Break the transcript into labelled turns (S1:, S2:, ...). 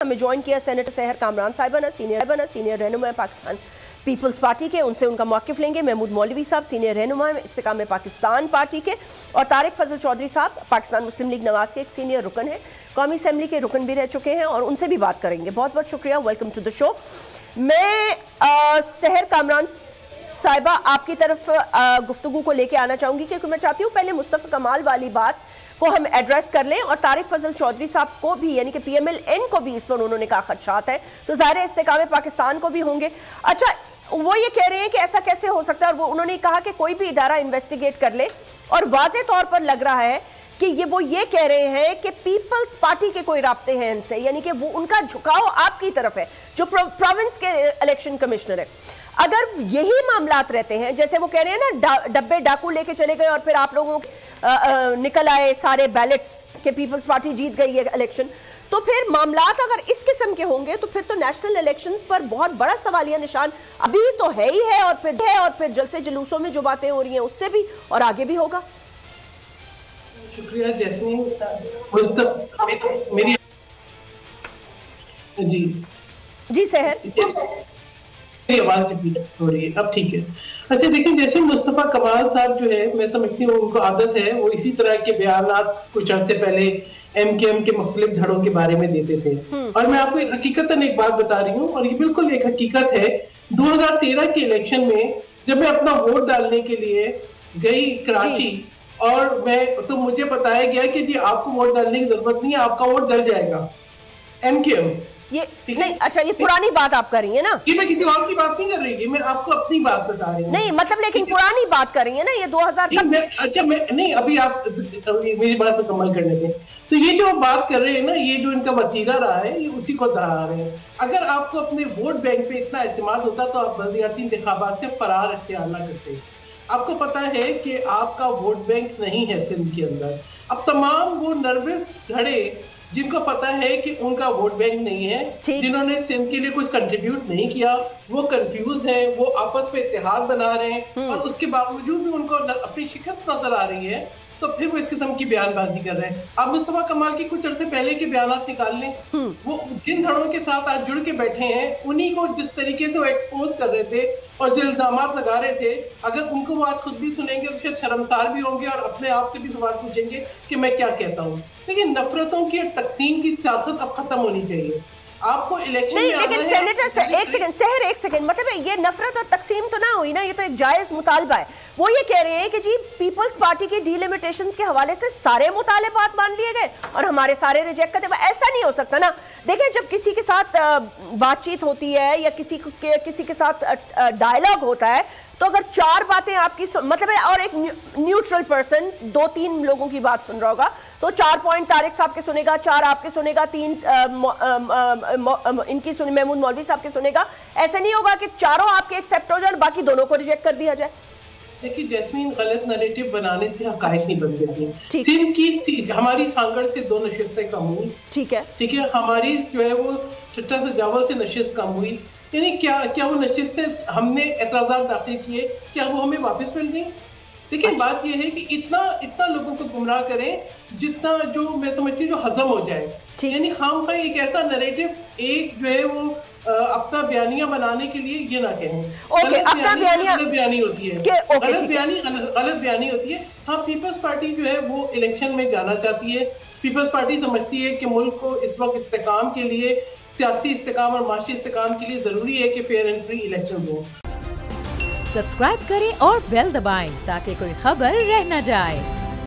S1: हमें ज्वाइन किया सेनेटर सहर कामरान साहिबाना सीनियर रहनुमा पाकिस्तान पीपल्स पार्टी के, उनसे उनका मौक़िफ़ लेंगे। महमूद मौलवी साहब सीनियर रहनुमा इस्तेकाम पाकिस्तान पार्टी के, और तारिक फजल चौधरी साहब पाकिस्तान मुस्लिम लीग नवाज के एक सीनियर रुकन है, कौमी असेंबली के रुकन भी रह चुके हैं, और उनसे भी बात करेंगे। बहुत बहुत शुक्रिया, वेलकम टू द शो। मैं सहर कामरान साहिबा आपकी तरफ गुफ्तगू को लेके आना चाहूँगी, क्योंकि मैं चाहती हूँ पहले मुस्तफ़ा कमाल वाली बात को हम एड्रेस कर लें, और तारिक फजल चौधरी साहब को भी, यानी कि PMLN को भी इस पर उन्होंने कहा खदशात है, तो ज़ाहिर है इस्तेकाम पाकिस्तान को भी होंगे। अच्छा, वो ये कह रहे हैं कि ऐसा कैसे हो सकता है, और वो उन्होंने कहा कि कोई भी इदारा इन्वेस्टिगेट कर ले, और वाज़े तौर पर लग रहा है कि ये कह रहे हैं कि पीपल्स पार्टी के कोई राब्ते हैं इनसे, यानी कि वो उनका झुकाव आपकी तरफ है जो प्रोविंस के इलेक्शन कमिश्नर है। अगर यही मामलात रहते हैं, जैसे वो कह रहे हैं ना, डब्बे डाकू लेके चले गए और फिर आप लोगों निकल आए सारे बैलेट्स के पीपल्स पार्टी जीत गई है इलेक्शन, तो फिर मामलात अगर इस किस्म के होंगे तो फिर तो नेशनल इलेक्शंस पर बहुत बड़ा सवालिया निशान अभी तो है ही है, और फिर जलसे जुलूसों में जो बातें हो रही हैं उससे भी, और आगे भी होगा।
S2: शुक्रिया जैस्मीन। मेरी
S1: जी सहर,
S2: मेरी आवाज रिपीट हो रही है, अब ठीक है। अच्छा देखिए, जैसे मुस्तफा कमाल साहब जो है, मैं समझती हूँ उनको आदत है, वो इसी तरह के बयानात कुछ अर्से पहले MKM के मुख्तलिफ धड़ों के बारे में देते थे, और मैं आपको हकीकतन एक बात बता रही हूँ, और ये बिल्कुल एक हकीकत है। 2013 के इलेक्शन में जब मैं अपना वोट डालने के लिए गई कराची, और तो मुझे बताया गया कि जी आपको वोट डालने की जरूरत नहीं है, आपका वोट डल जाएगा। MKM
S1: ये नहीं, अच्छा ये पुरानी बात आप कर रही है ना?
S2: ये मैं किसी और की बात नहीं कर रही, मैं आपको अपनी बात बता रही हूँ।
S1: नहीं मतलब, लेकिन पुरानी बात कर रही है ना, ये 2000 तक।
S2: अच्छा मैं नहीं, अभी आप मेरी बात मुकम्मल करने दें। तो ये जो बात कर रहे हैं ना, ये जो इनका वसीला रहा है, ये उसी को दोहरा रहे हैं। अगर आपको अपने वोट बैंक पे इतना एतमाद होता तो आप बल्दियाती इंतखाबात से फरार इख्तियार ना करते। आपको पता है कि आपका वोट बैंक नहीं है सिंध के अंदर। अब तमाम वो नर्वस धड़े जिनको पता है कि उनका वोट बैंक नहीं है, जिन्होंने सिंध के लिए कुछ कंट्रीब्यूट नहीं किया, वो कंफ्यूज है, वो आपस में इत्तेहाद बना रहे हैं, और उसके बावजूद भी उनको अपनी शिकस्त नजर आ रही है, तो फिर वो इस किस्म की बयानबाजी कर रहे हैं। आप मुस्तफा कमाल के कुछ अर्से पहले के बयानात निकाल लें, वो जिन धड़ों के साथ आज जुड़ के बैठे हैं, उन्हीं को जिस तरीके से वो एक्सपोज कर रहे थे और जो इल्जामात लगा रहे थे, अगर उनको वो आज खुद भी सुनेंगे तो शायद शर्मसार भी होंगे और अपने आप से भी सवाल पूछेंगे कि मैं क्या कहता हूँ। लेकिन नफरतों की तकसीम की सियासत अब खत्म होनी चाहिए। आपको इलेक्शन
S1: नहीं, लेकिन सेनेटर एक सेकंड, मतलब ये नफरत और तकसीम तो ना हुई ना, ये तो एक जायज मुतालबा है। वो ये कह रहे हैं कि जी पीपल्स पार्टी की डीलिमिटेशंस के हवाले से सारे मुतालबात मान लिए गए और हमारे सारे रिजेक्ट कर दिए। ऐसा नहीं हो सकता ना। देखें, जब किसी के साथ बातचीत होती है या किसी के साथ डायलॉग होता है, तो अगर चार बातें आपकी मतलब है, और एक न्यूट्रल पर्सन 2-3 लोगों की बात सुन रहा होगा, तो 4 पॉइंट तारिक साहब के सुनेगा, 4 आपके सुनेगा, 3 इनकी सुने, महमूद मौलवी साहब के सुनेगा। ऐसे नहीं होगा कि चारों आपके एक्सेप्ट हो जाए, बाकी दोनों को रिजेक्ट कर दिया जाए।
S2: देखिए जैस्मीन, गलत नैरेटिव बनाने से हकायक नहीं बन जाती। सिंध की हमारी सांगड़ से 2 नशिस्तें कम हुई, ठीक है, हमारी जो है वो चट्टा से जावल से नशिस्त कम हुई। यानी क्या वो नशिस्तें हमने एतराज़ात दाखिल किए, क्या वो हमें वापस मिल गई? देखिए बात यह है कि इतना लोगों को गुमराह करें जितना, जो मैं समझती हूँ, जो हजम हो जाए। यानी खाम खाई एक ऐसा नैरेटिव एक जो है वो अपना बयानिया बनाने के लिए ये ना कहें। गलत बयानी होती है, गलत बयानी होती है। हाँ, पीपल्स पार्टी जो है वो इलेक्शन में जाना चाहती है। पीपल्स पार्टी समझती है कि मुल्क को इस वक्त इस्तेकाम के लिए, सियासी इस्तेकाम और माशी इस्तेकाम के लिए जरूरी है कि फेयर एंड फ्री इलेक्शन हो।
S3: सब्सक्राइब करें और बेल दबाएं ताकि कोई खबर रह न जाए।